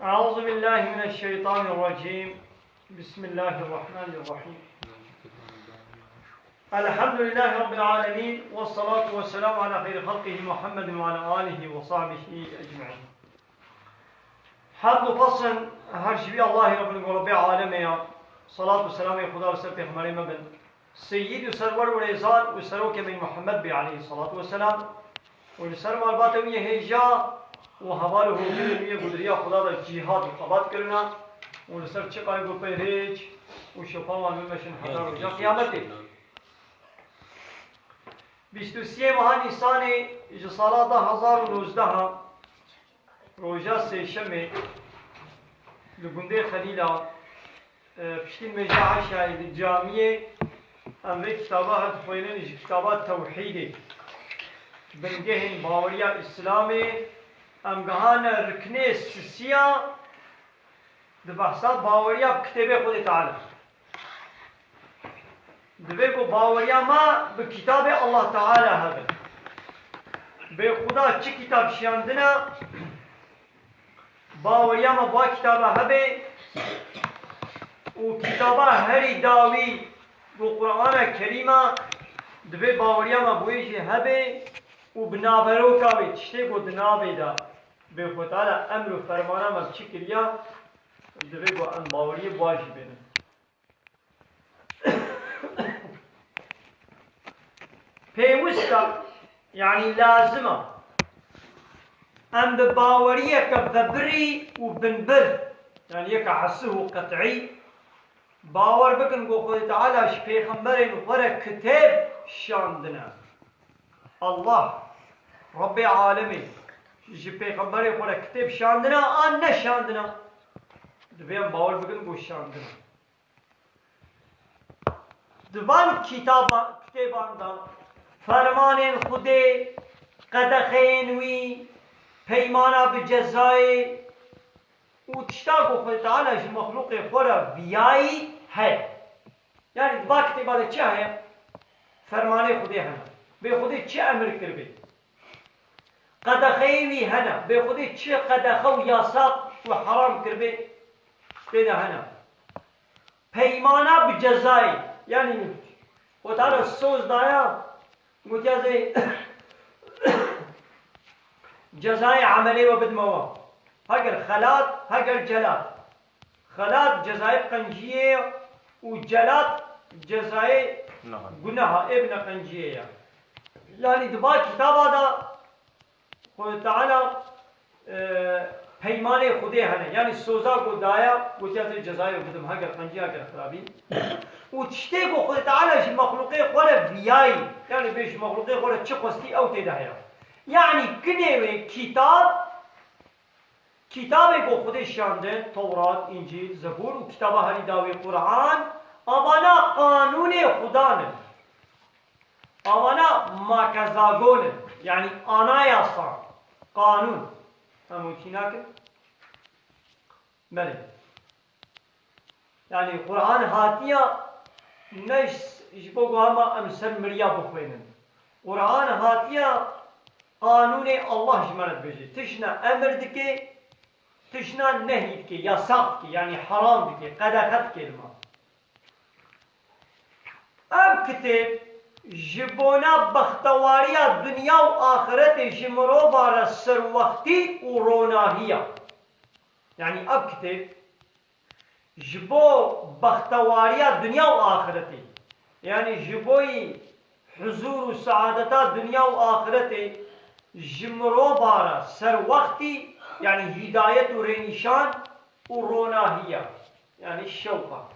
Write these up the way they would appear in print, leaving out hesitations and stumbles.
أعوذ بالله من الشيطان الرجيم. بسم الله الرحمن الرحيم. الحمد لله رب العالمين والصلاة والسلام على خير خلقه محمد وعلى آله وصحبه أجمعين. حد فصل هرشبي الله رب العالمين. صلاة والسلام خدا و سر پیغمبر مبن سید و سرور و رضا و سروک من محمد بی علیه الصلاة والسلام و سرور باتوی هجا و حوال حقوقی گذریا خدا در جهاد و قباد کرنا و سر چقای گو پیریج و شفا و مشن حضار و جا قیامتی 23 ماه نیسان سال 2019 روزا سه شنبه لگنده خلیلا پشتین مجاعه شاید جامعه امری کتابات خوینن کتابات توحیده بنگهن باوریا اسلامی امگهان رکنه سیا دبحثات باوریا کتاب خود تعالی دبیگو باوریا ما به کتاب الله تعالی هذا به خدا چه کتاب شیاندنا باوریا ما با کتاب هبه و کتابه هری داوی و قرآن کریمه دبی باوریا ما بویش هبه و بنابرو کاوی تشتی گو دنابی دا به خودتالا امر و فرمانه ما چی کریا دبی گو ام باوری باش بینه پیوستا یعنی لازمه ام بباوریه که ببری و بنبر يعني يك عصه قطعي باور بكن قو خد تعالى ش پیغمبرين ورا كتاب شاندنا الله رب العالمين ش پیغمبرين ورا كتاب شاندنا ان نشاندنا دبيان باور بكن قو شاندنا دبان كتابان دا فرمان خدي قدخين وي پیمانا بجزائي و تشتا کو خود تعالی ش مخلوق خورا بیایی ہے یعنی با کتابات چه ہے فرمان خودی ہے به خودی چه امر کربی قدخیوی هنا به خودی چه قدخو یاساق و حرام کربی دیده هنا پیمانا بجزای یعنی خود تعالی سوز دایا متیازه جزای عملی و بدموا هاگر خلات هاگر جلات خلات جزای قنجیه و جلات جزای گناه ابن قنجیه یعنی دبا کتاب دا خود تعالی پیمان خودی هنه یعنی سوزا کو دایا و جزای جزای بدم هاگر قنجیه هاگر خرابی و تشتی کو خود تعالی مخلوقه خوره بیایی یعنی بیش مخلوقه خوره چه قصدی او تیده یعنی کنه کتابی کو خود شاندن تورات انجیل زبور و کتاب هری داوی قرآن آوانا قانون خدا نه آوانا ماکزاگون یعنی آنای آسان قانون همون چی نکن بله یعنی قرآن هاتیا نش جبو همه امسر مریا بخوینن قرآن هاتیا قانون الله جمرد بجی تشنا امر دکی تشنا نهی کی یاساق کی یعنی حرام کی قداخت کلمه ام کتاب جبونا بختواریا دنیا و آخرت جمرو بار سر وقتی و روناهیا یعنی اب کتاب جبو بختواریا دنیا و آخرتی یعنی جبوی حضور و سعادتا دنیا و آخرت جمرو بار سر وقتی يعني هداية ورينشان وروناهية يعني الشوقة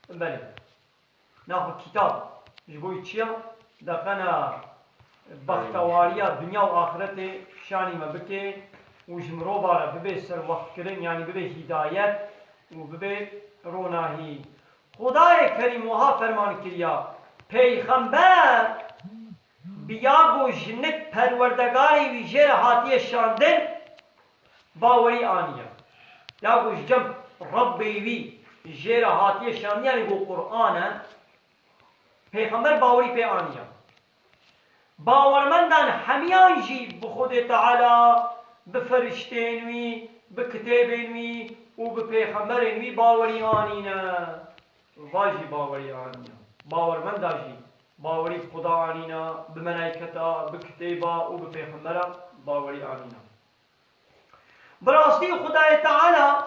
بله ناخذ كتاب يقول تشيا دقنا بختواريا دنيا وآخرته شاني ما بكي وجمرو بارا ببي سر وقت كرن يعني ببي هداية وببي روناهي خدای کریم وها فرمان کریا پیغمبر بیاگو جنت پروردگاری ویژه هاتی شاندن باوری آنیا یاگو جم ربی وی جیر هاتی شاندن یعنی گو قرآن پیغمبر باوری پی آنیا باورمندان همیان جی بخود تعالی بفرشتینوی بکتابینوی و بپیغمبرینوی باوری آنینا واجی باوری آنینا باورمندان جی باوری خدا آنینا بملائکتا بکتابا و بپیغمبرا باوری آنینا براستی خدای تعالی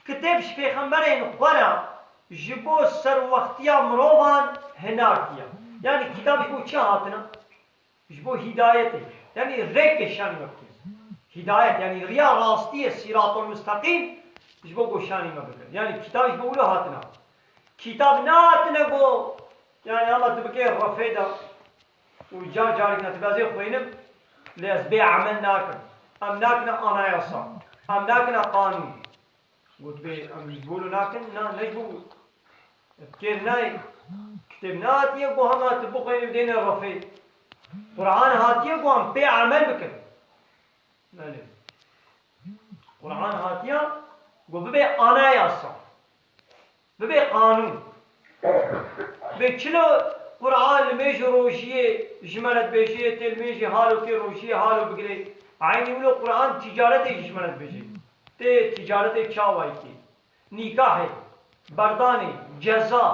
کتابش پیغمبرین خورا جبو سر وقتیا مروان هنارتیا یعنی کتابش بو چه هاتنا جبو هدایت یعنی ریک شانی وقتی هدایت یعنی ریا راستی صراط المستقیم جبو گوشانی مبکر یعنی کتابش بو له هاتنا کتاب ناتنا بو يعني الله تبكي رفيدا وجار جارك نتبازي خوينم لأسبيع عمل ناكن أم ناكنا أنا يصا أم ناكنا قانون قلت بي أم يقولوا ناكن نجبو بكير ناي كتب ناتي يقو هم تبو خوينم دين الرفيد قرآن هاتي يقو هم بي عمل بكر مالي قرآن هاتي يقو ببي أنا يصا ببي قانون بچلو قرآن لمیج روشیه جملت بیشیه تلمیج حالو که روشیه حالو بگیره عینی ولو قرآن تجارت جملت بیشیه ته تجارت چاوائی کی نکاح ہے بردان جزا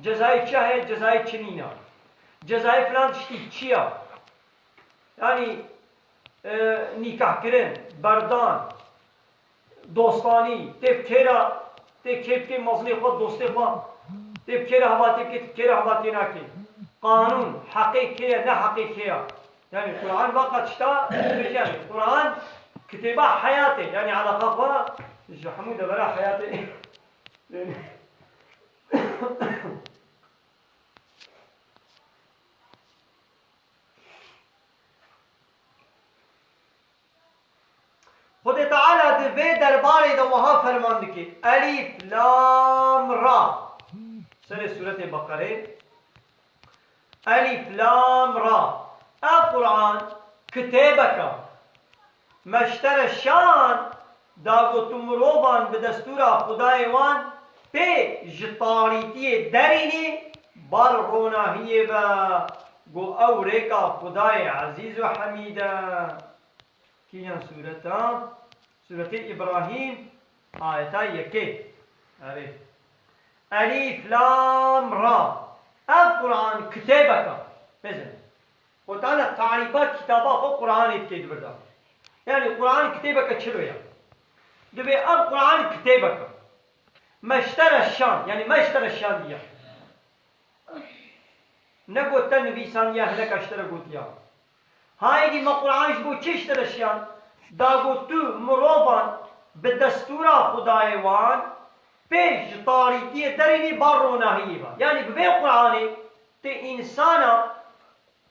جزای چه ہے جزای چنینا جزای فلان تشتی چیا یعنی نکاح کرن بردان دوستانی ته کیرا ته کیف کے مزلی خود دوستی خود تب كيرا هواتي كت كيرا هواتي ناكي قانون حقيقي لا حقيقية يعني القرآن بقى تشتا يعني القرآن كتابة حياتي يعني على قفا حمودة بلا حياتي خود تعالى دبي درباري دوها فرمان دكي ألف لام را سر سورة بقرة ألف لام را القرآن كتابك مشتر الشان داغو تمروبان بدستور خدای وان به جطاریتی درینی بار روناهیه و گو اوريكا خدای عزیز و حمیده کیان سورة إبراهيم آيتا يكي أري ألف لام را القرآن كتابك مثلا وتعالى تعريفات كتابات القرآن يتكيد بردا يعني القرآن كتابك تشلو يعني دبي القرآن كتابك ما اشترى الشان يعني ما اشترى الشان دي نقول تنبي ثانية هلك اشترى قلت يا هاي دي ما قرآن شبو تشترى الشان داغو تو مروبان بدستورا خدای وان پیش تاریکی درینی بارونا هیبا یعنی به قرآن ته انسانا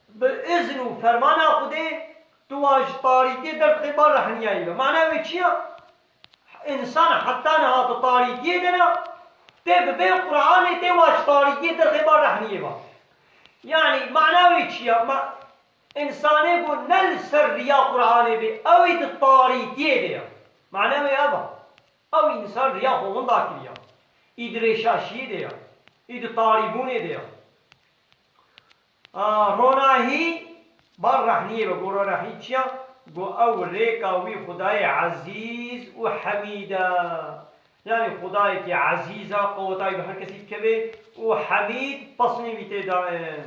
به اذن و فرمانا خوده تو واج تاریکی در خبر رحنی هیبا معنی چیه انسان حتی نها تاریکی دنا ته به قرآن ته واج تاریکی در خبر رحنی هیبا یعنی معنی چیه انسانه کو نل سر ریا قرآن بی اوید تاریکی دیا معنی میں ابا او انسان ریا خون داخلیا اید ریشاشی دیا اید تاریبون دیا روناهی بار رحنیه بگو روناهی چیا گو او ریکاوی خدای عزیز و حمیده یعنی خدای که عزیزه قوتای به هر کسی که و حمید پسنی بیته دائن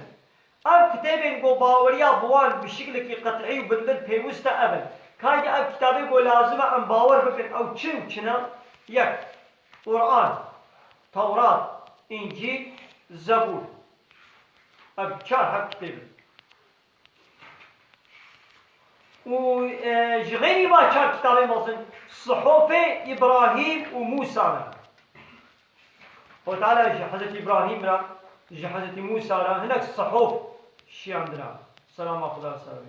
اب كتابين قو باوريا بوان بشكل قطعي وبندل بيوستا ابد كاجي اب كتابين قو لازمه ان باور بكن او تشن تشنا يك قرآن توراة انجيل زبور اب چار حق كتاب و جغيني با چار كتابين مصن صحف ابراهيم وموسى وتعالى حضرت ابراهيم را حضرت موسى را هناك صحف شياندرا سلام خدا سلام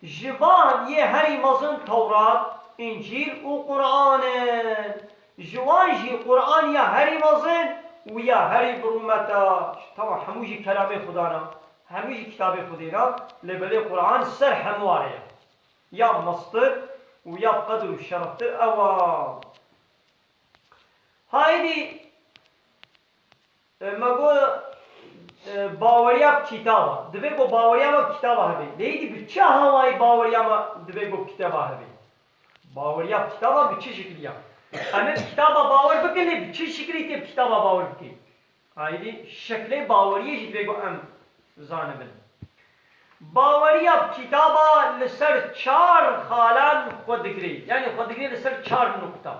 جوان يه هري مزن توراة انجيل وقرآن جوان جي قرآن يا هري مزن ويا هري برومتا طبعا هموجي كلام خدانا هموجي كتاب خدانا لبلي قرآن سر همواريا يا مصدر ويا قدر الشرف او هايدي ما قول باوریا کتابه دبی گو باوریا ما کتابه هبی لیدی بچه هوای باوریا ما دبی گو کتابه هبی باوریا کتابه بچه شکلیه اما کتابه باور بکنی بچه شکلی تیب کتابه باور بکنی هایدی شکل باوریش دبی گو ام زانبن باوریا کتابه لسر 4 خالان خود دگری یعنی خود دگری لسر 4 نقطه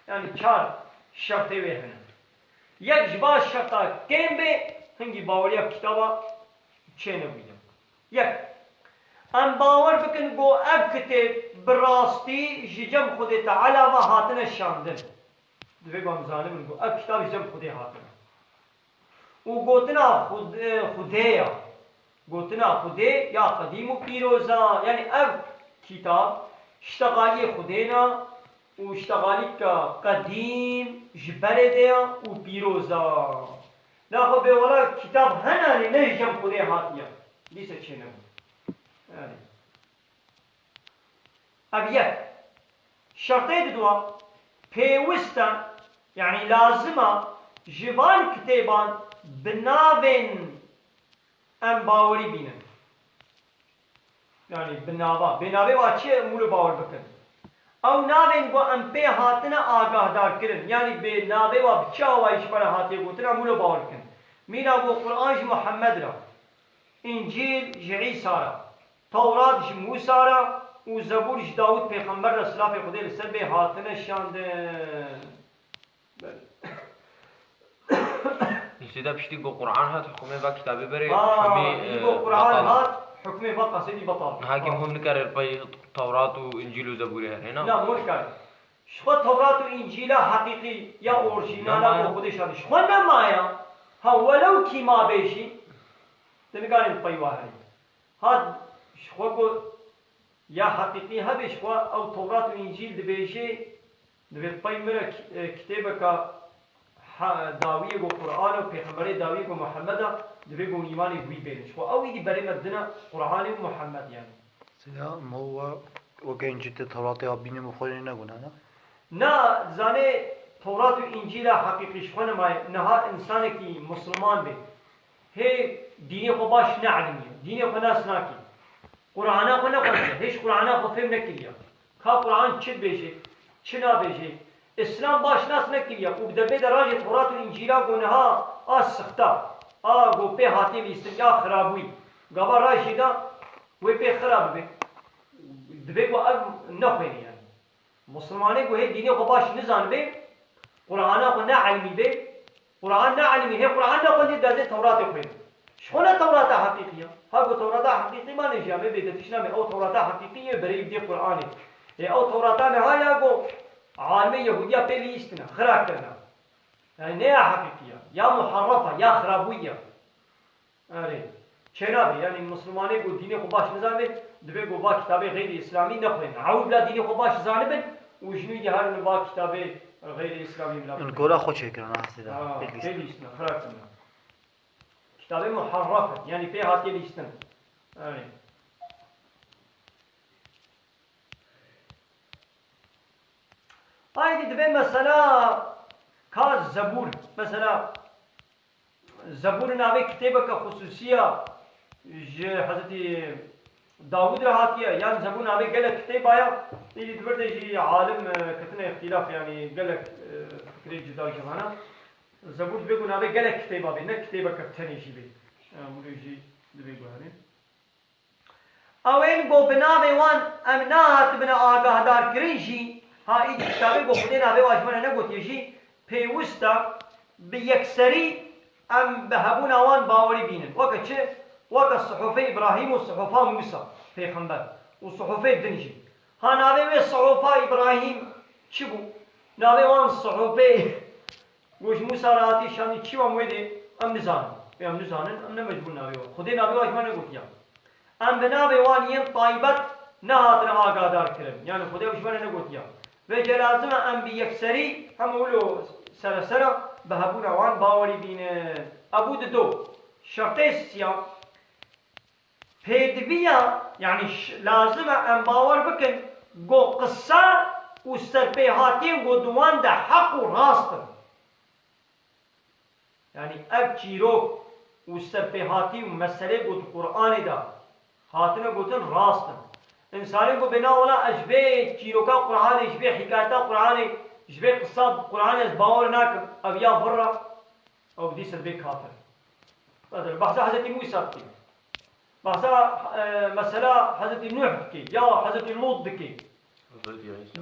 یعنی 4 شرطه وهن یک جبا شرطه کم به هنگی باوریا کتابه چه نبودم یک ام باور بکن گو اب کتاب براستی جم خود تعالی و هاتن شاندن دوی گو امزانه من گو اب کتاب جم خود هاتن و گوتنا خوده گوتنا خوده یا قدیم و پیروزا یعنی اب کتاب اشتغالی خودنا و اشتغالی که قدیم جبرده و پیروزا نه خب به والا کتاب هنانی نه جم خوده هاتیا دیسه چه نمون اب یک شرطه دوا پیوستا یعنی لازمه جوان کتابان بناوین ام باوری بینن یعنی بناوه و چه مولو باور بکن او ناوین گو ام پی هاتنا آگاه دار کرن یعنی به ناوه و بچه وایش پر هاتی گوتنا مولو باور کن مینا گو قرآن جی محمد را انجیل جی عیسی را تورات جی موسی را و زبور جی داود پیغمبر را صلاف خدا لسر به هاتنا شاندن سيدا بشتي قو قرآن هات حكومة با كتابي بري حكمي قرآن هات حكمي بقى سيدي بطال هاكم هم نكرر باي توراة وإنجيل وزبور هنا لا مو نكرر شخو توراة وإنجيل حقيقي يا أورجينالا وخودش هذا شخو نمايا ها ولو كي ما بيشي تنقال الباي واحد هاد شخو يا حقيقي هذا شخو أو توراة وإنجيل دبيشي دبي الباي مرة كتابك داویه گو قرآن و پیغمبر داویه گو محمد دوی گو ایمانی بوی بینش و اویدی برای مدنه قرآن و محمد یعنی سیدا مو وقت انجیل تورات یا بینی مخوری نگونه نه؟ نه زانه تورات و انجیل حقیقی شخونه مای نها انسان کی مسلمان بی هی دینی خو باش نعلمی دینی خو ناس ناکی قرآن خو نکنه هیچ قرآن خو فهم نکریه که قرآن چه بیشه چه نبیشه اسلام باش ناس نکریه و بدبه دراج تورات و انجیلا گونها سختا گو پی هاتی لیستن یا خرابوی گابا راشی دا وی پی خراب بی دبه گو اب نخوینی یعنی مسلمانه گو هی دینی خو باش نزان بی قرآن خو نعلمی بی قرآن نعلمی هی قرآن نخوندی دازه تورات خوین شخونه تورات حقیقیه ها گو تورات حقیقی ما نجامه بیدتش نمی او تورات حقیقیه برای دی قرآنه او تورات نهایا گو عالم يهودية بيليستنا خراب كنا يعني نيا حقيقية يا محرفة يا خرابوية أري شنابي يعني المسلمانين يقول ديني خباش نزانبن دبي يقول با كتابي غير إسلامي نخوين عود بلا ديني خباش زانبن وشنو يدي هارن با كتابي غير إسلامي بلا الكورة خود شكرا سيدا بيليستنا خراب كنا كتابي محرفة يعني في هاتي ليستنا أري هاي دبي مثلا كاز زبور مثلا زبور ناوي كتابك خصوصية حضرت داود رهاتية يعني زبور ناوي قالك كتاب آيا اللي دبرده جي عالم كتنا اختلاف يعني قالك فكرة جدا جمانا زبور بيقول ناوي قالك كتاب آبي نه كتابك كتني جي بي مولي دبي قواني اوين قو بناوي وان امناهات بنا آگاه دار کرنجي ها ایدی کتابی گو خودی ناوی واجبانه نگوتیجی پیوستا به یکسری ام بهبون آوان باوری بینن وکا چه؟ وکا صحوفه ابراهیم و صحوفه موسی پیغمبر و صحوفه دنجی ها ناوی وی صحوفه ابراهیم چی بو؟ ناوی وان صحوفه گوش موسی راتی شانی چی وان ویده؟ ام نزانن ام نمجبون ناوی وان خودی ناوی واجبانه نگوتیا ام بناوی وان ین طایبت نهاتنا آگادار کرن یعنی خودی واجبانه نگوتیا و جلازم ام بی یکسری هم اولو سر به هبون اوان باوری بینه ابود دو شرطه سیام پیدویا یعنی لازم ام باور بکن گو قصه و سرپیهاتی گو دوان ده حق و راست یعنی اب چیرو و سرپیهاتی و مسئله گوت قرآن دا خاطر گوتن راستن انسانی کو بنا ولا اجبه چیروکا قرآن اجبه حکایتا قرآن اجبه قصه قرآن از باور ناکم او یا برا او بدی سر به کافر بدر بحثا حضرت موسی کی بحثا مثلا حضرت نوح کی یا حضرت لوط کی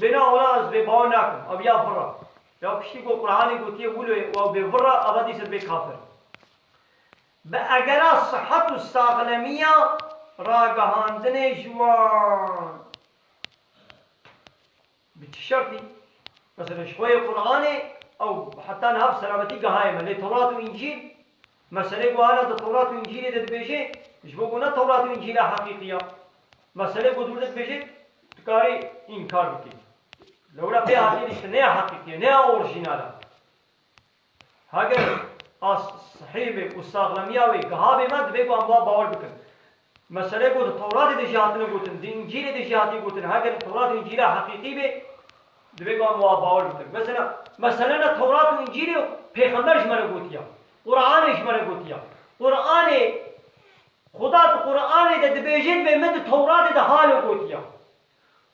بنا ولا از به باور ناکم او یا برا یا پشتی کو قرآن گوتی ولو او به برا ابدی سر به کافر به اگر صحت و ساغلمیه راگهاندن جوان به چه شرطی؟ مثلا شوی قرآن او حتی نهاب سلامتی گهایم لی تورات و انجیل مسئله گوانا دا تورات و انجیل داد بیجه جبو گونا تورات و انجیل حقیقیه مسئله گو دولت بیجه تکاری انکار بکی لولا پی حقیقیش نه حقیقیه نه اورجینالا اگر صحیح و ساغلمیه و گهابی مد بگو انواع باور بکن مسئله کو تورات د جهاتونه گوتن د انجیل د جهاتی گوتن هاگر تورات و انجیل حقیقی به دوی قام باور بکن مثلا تورات و انجیل پیغمبرش مره گوتیا قرآنش مره گوتیا قرآن خدا تو قرآن د بیجید به من تورات د حال گوتیا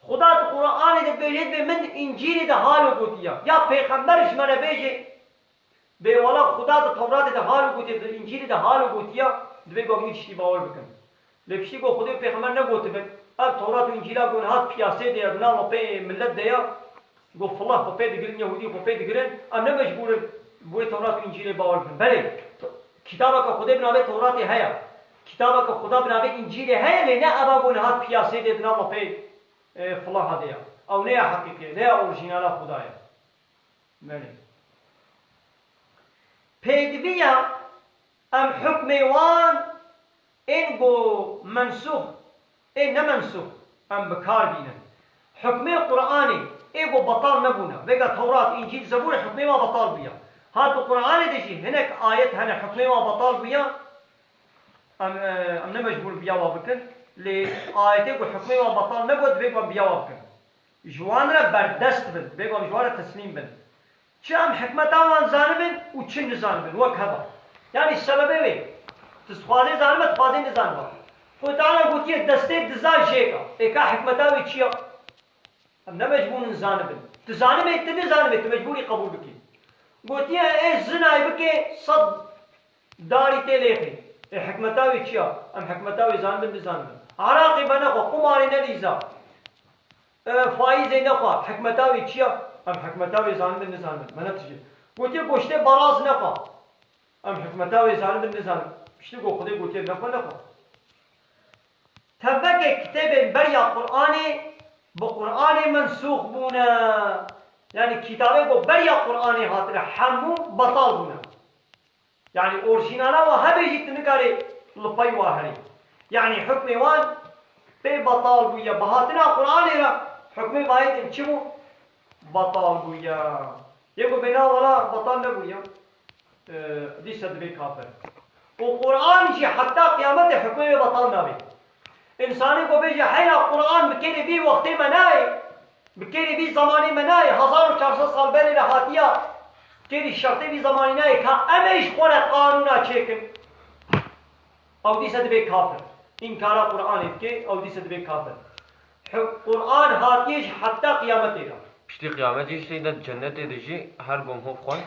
خدا تو قرآن د بیجید به من انجیل د حال گوتیا یا پیغمبرش مره بیجه به والا خدا تو تورات د حال گوتیا د انجیل د حال گوتیا دوی قام میشی باور بکن لپشی کو خودی پیغمبر نگوته بد اب تورات و انجیلا گون هات پیاسه دیا بنا و پی ملت دیا گو فلان و پی دگرن یهودی و پی دگرن ام نمجبور بوی تورات و انجیل باور کن بله کتابا که خودی بنابه تورات هیا کتابا که خدا بنابه انجیل هیا لینا ابا گون هات پیاسه دیا بنا و پی فلان دیا او نه حقیقی نه اورجینالا خدایا بله پیدویا ام حکم وان این گو منسوخ این نمنسوخ ام بکار بینن حکم قرآنی این گو بطال نبونه بگه تورات انجیل زبور حکم ما بطال بیا هاتو قرآن دیشی هنک آیت هنه حکم ما بطال بیا ام نمجبور بیا وابکن لی آیتی گو حکم ما بطال نبود بگه بیا وابکن جوان را بردست بند بگه جوان را تسلیم بند چه ام حکمت آوان زانبن و چه نزانبن وک هبا یعنی سببه بی تسخوانه زانمه تخوازه نزانمه خود تعالی گوتیه دسته دزا جیکا ایکا حکمتاوی چیا هم نمجبور نزانبن تزانمه ایت نزانمه تو مجبوری قبول بکی گوتیه ای زنای بکی صد داری تلیخی ای حکمتاوی چیا هم حکمتاوی زانبن نزانبن عراقی بنخوا قماری نلیزا فایزی نخوا حکمتاوی چیا هم حکمتاوی زانبن نزانبن منتجه گوتیه گوشته براز نخوا هم حکمتاوی زانبن نزانبن پشتی گو خودی گوتیه نکن نکن تبک کتاب بریا قرآنی با قرآن منسوخ بونه یعنی کتابه گو بریا قرآنی هاتره همو بطال بونه یعنی اورجینالا و هبه جیت نکاری لپای واهری یعنی حکم وان به بطال بویا بهاتنا قرآنی را حکم باید چمو بطال بویا یکو بنا ولا بطال نبویا دی صدبه کافر وقرآن جي حتى قيامت حكمه بطل نبي إنساني کو بيجي حيلا قرآن بكيري بي وقت مناي بكيري بي زماني مناي 1400 سال بری لحاتيا كيري شرطي بي زماني ناي كا امش خونه قانونا چيكن او دي صد بي كافر إنكارا قرآن بكي او دي صد بي كافر قرآن هاتيش حتى قيامت را پشتی قیامت ایش اینا جنت دیجی هر گم هو خوان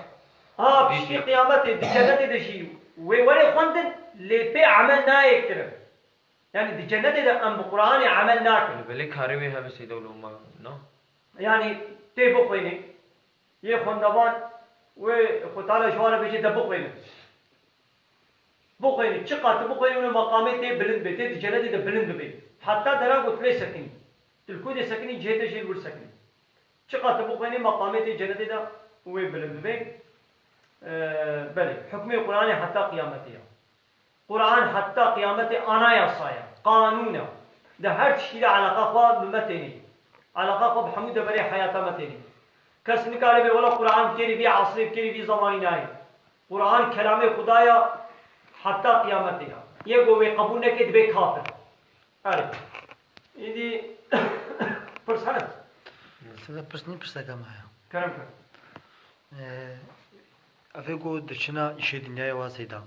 ها پشتی قیامت جنت دیجی وولي خوندن لبي عمل نايكرم يعني دي جنة ده أم بقرآن عمل ناكرم بله کاری به هم سیده ولو ما نه يعني تي بقويني يه خوندوان و خطالة جوانا بيجي ده بقويني بقويني چقات بقويني من مقامي تي بلند بي تي دي جنة ده بلند بي حتى درا قتلي سكني تلكو دي سكني جهده جيل ول سكني چقات بقويني مقامي تي جنة ده و بلند بي بله حكم القرآن حتى قيامته قرآن حتى قيامته أنا يا صايا قانونا ده هر شيء علاقة خوا بمتني علاقة خوا بحمود بري حياته متني کس نکاره به ولا قرآن کری بی عصری کری بی زمانی نای قرآن کلام خدایا حتی قیامت دیگه یه گوه قبول نکید به کافر آره ایدی پرسانه سده پرسنی پرسکم هایا کرم کرم افه گو دچنا ایشه دنیای واسیدا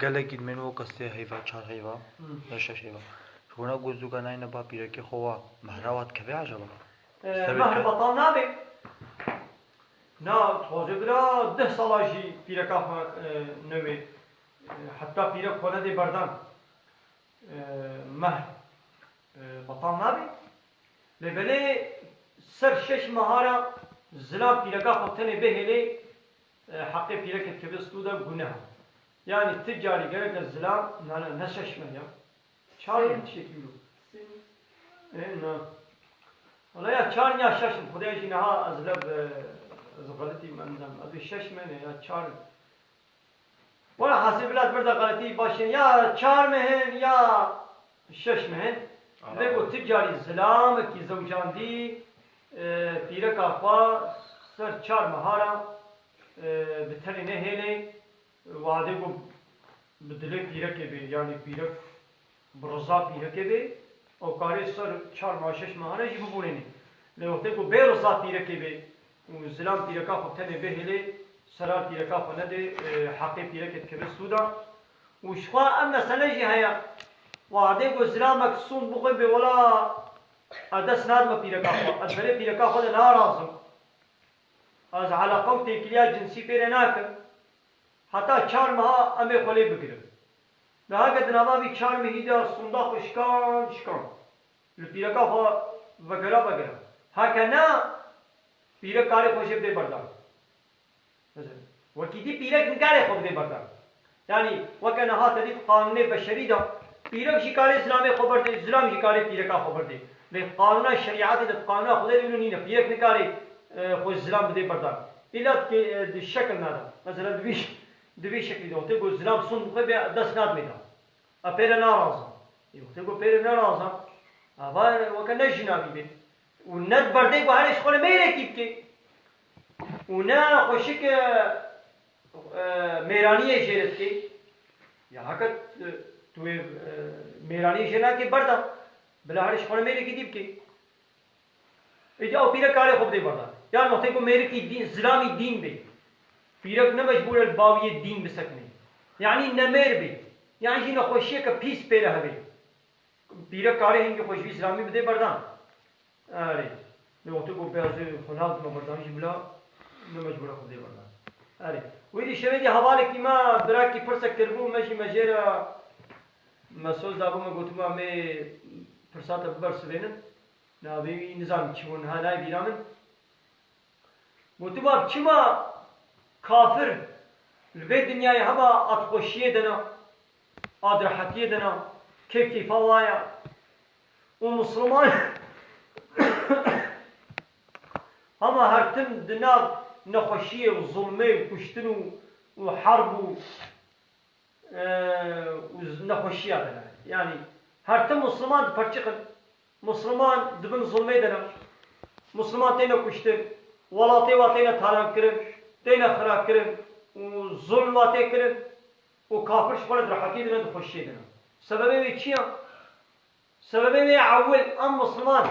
گلکی منو کسی هیوا چهار هیوا شش هیوا شونا گوزو کنای نبا پیرکی خوا مهراوات کبی عجبا مهر بطال نبی نا تازه برا 10 سالاشی پیرکا نوی حتی پیرک خونه دی بردن مهر بطال نبی لبلی سر 6 ماهارا زلا پیرکا خودتنی بهلی حقی پیرکت که بستو دا گناه yani ticari gerek zlam ne şaşma ya çağırın şekilde ne valla ya çağırın ya şaşın Kudaya jine ha azlab zgalati menzam abi şaşma ne ya çağırın valla hasiblat burada galati başın ya çağırmayın ya şaşmayın ve bu ticari zlam ki zavcandi pire kafa sır çağırma hara biteri ne hele وعده کو بدله پیره که be یعنی پیره برزا پیره که B O کاری سر 4-5 ماهانه جی ببونینی لوقتی کو be رزا پیره که be و زلام پیره که خود تنه بهلی سرال پیره که خود نده حقی پیره که بی سودا و شخوا ام مسئله جی هیا وعده کو زلام مکسون بخوی بی ولا ادس نادم پیره که خود ادبره پیره که خود نارازم از علاقه و تکلیه جنسی پیره نکن hatta 4 maha ame khole bigire daha ke dinava bi 4 mahida sunda khuşkan lpira ka fa vagara hakana pira kare khoşe de bardan mesela vakiti pira kare khob de bardan yani vakana ha tadid qanun beşeri da pira şikare İslam'e khabar de İslam şikare pira ka khabar de le qanun şeriat de qanun khuda de ni pira nikare khoş İslam de bardan illa ke de şekil nada mesela دوی شکلی دوته گو زلام سون بخواه به دست ناد میدم اپیره نارازم دوته گو پیره نارازم اما وکا نجنابی بید و ند برده گو Harsh خونه میره cab که و نه خوشی که میرانی جیرت که یا حقت توی میرانی جیرنا که بردم بلا هرش خونه میره کی دیب که ایجا او پیره کاره خوب دی بردم یا نوته گو میره کی زلامی دین بید پیرک نه مجبور الباوی دین بسکنه یعنی نمر بی یعنی جی نخوشیه که پیس پیره هبی پیرک کاره هنگی خوشی اسلامی بده بردن آره نه وقتی کو پیازه خنال تو بردن جی بلا نه مجبور خود دی بردن آره ویدی شویدی حواله کی ما دراکی پرسک کربو مشی مجرا مسعود دابو ما گوتما می پرسات برس بینن نابی نظام چون هنای بیرامن Gautam چما kafir ve dünyayı hava at hoşiye dena ad rahatiye dena keyfi favaya o Müslüman ama her tim dünya nehoşiye ve zulme ve kuştunu ve harbu nehoşiye dena yani her tim Müslüman parçakın Müslüman dibin zulme dena Müslüman teyne kuştur valatı ve teyne talan kırır تینا خراب کرن و ظلم واته کرن و کافر شپرد راحتی دنن خوشی دنن سببی وی چیه؟ سببی وی اول ام مسلمان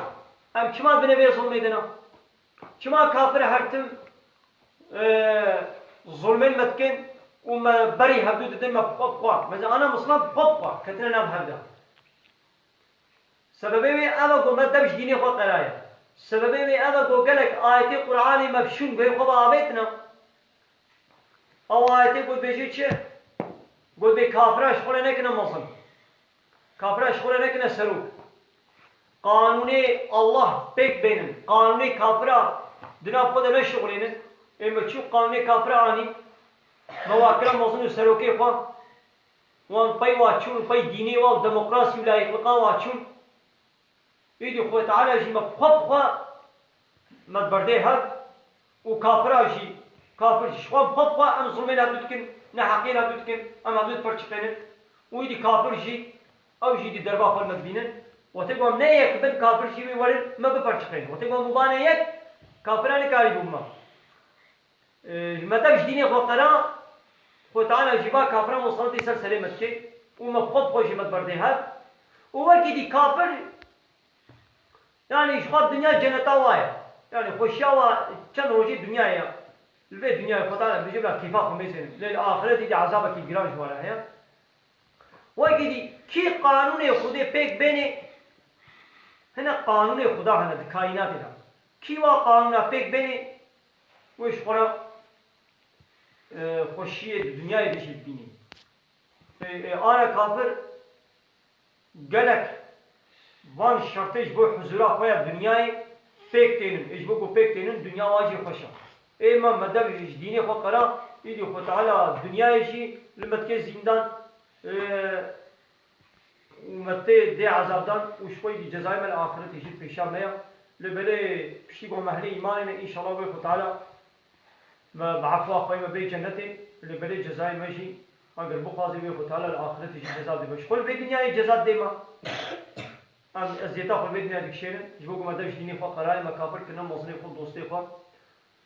ام چما بنبی ظلم دنن چما کافر هرتم ظلمین متکن و ما بری حدود دن ما بخواب خواه مثلا انا مسلمان بخواب خواه کتنا نام هفده سببی وی اما گو مدبش دینی خود قرایه سببی وی اما گو گلک آیتی قرآنی مبشون گوی خواب آویتنا او آیتی گوی بیجی چه؟ گوی بی کافرش خوله نکنه مظلم کافرش خوله نکنه سروک قانونی الله بیک بینن قانونی کافره دناب خود نشغلینن اما چو قانونی کافره آنی مواکرم مظلم سروکی خواه وان پای واچون پای دینی و دموکراسی و لایقلقا واچون ایدی خوی تعالی جی مبخوب خواه مدبرده هد و کافره جی کافر شخواب خود خواه ام ظلمین هدو دکن نه حقین هدو دکن ام هدو پرچکنن و ایدی کافر جی او جی دی دربا خود مدبینن و تگو هم نه یک بن کافر جی بیورن ما بپرچکنن و تگو هم مبانه یک کافرانی کاری بوما مدبش دینی خود قرآن خود تعالی جیبا کافران مصالتی سر سلیمت که و مبخوب خوشی مدبرده هد و وکی دی کافر yani şu dünya cennete var. Yani hoşya var. Çan roji dünyaya. Ve dünya fata bicibla kifak mezin. Lel ahireti de azaba ki giran var ya. وقتی کی قانون خود پیک بینه هنا قانون خدا هنا در کائنات دا کی وا قانون پیک بینه وش خورا خوشی دنیای دشید بینی آن کافر گلک وان شرطش بو حضورا خویا دنیای پیک تینن اجبو کو پیک تینن دنیا واجی خوشا ایما مدب دینی خود قرا ایدی خود تعالی دنیایشی لمت که زندان ومتى دي عذابدان وشوي دي جزاء من الآخرة يجي في الشام نيا لبلي بشيقو مهلي إيماننا إن شاء الله ويخو تعالى ما بعفوا أخوي ما بي جنتي لبلي جزاء ماشي أقر بقاضي ويخو تعالى الآخرة يجي جزاء دي بش قل في الدنيا جزاء ديما أم أزيتا قل في الدنيا ديك شيرن جبوكو ما دمش ديني خوا قرائي مكابر كنا موزني خود دوستي خوا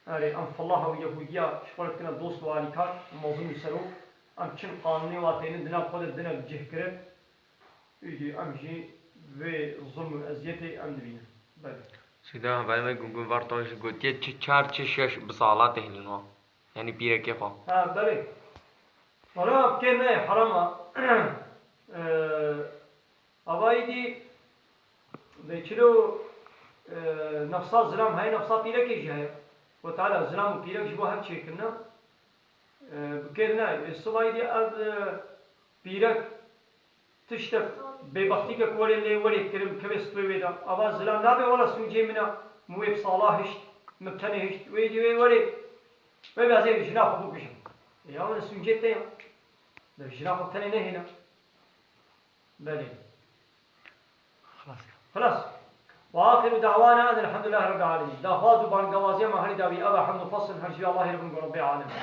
أم فالله ويهودية شقولت كنا دوست وعلي كار موزن يسرو أم چن قانوني واتين دنا خود دنا بجه كرد يجي أمشي وظلم الأزيتي أم نبينا بله سيدا هواي ما يقول وارتونش قلت چار چش بصالات هنوا يعني بيرة كيف ها بله ولا كنا حرام أوايدي بيشلو نفسا زلام هاي نفسا بيرة كيش هاي وتعالى زلام بيرة جبوا هاد شيء كنا بكرنا الصوايدي بيرة تشتك ببختي كقولي اللي ولي كريم كبس تويدا أبا زلام نابي ولا سوجي منا مويب صلاحش مبتنهش ويدي ولي ويبازي جناح أبوكش يا ولا سوجي تيا ده جناح مبتنه هنا بلي خلاص وآخر دعوانا أن الحمد لله رب العالمين دا خاز بان قوازي ما هني داوي أبا حمد فصل هرجي الله رب العالمين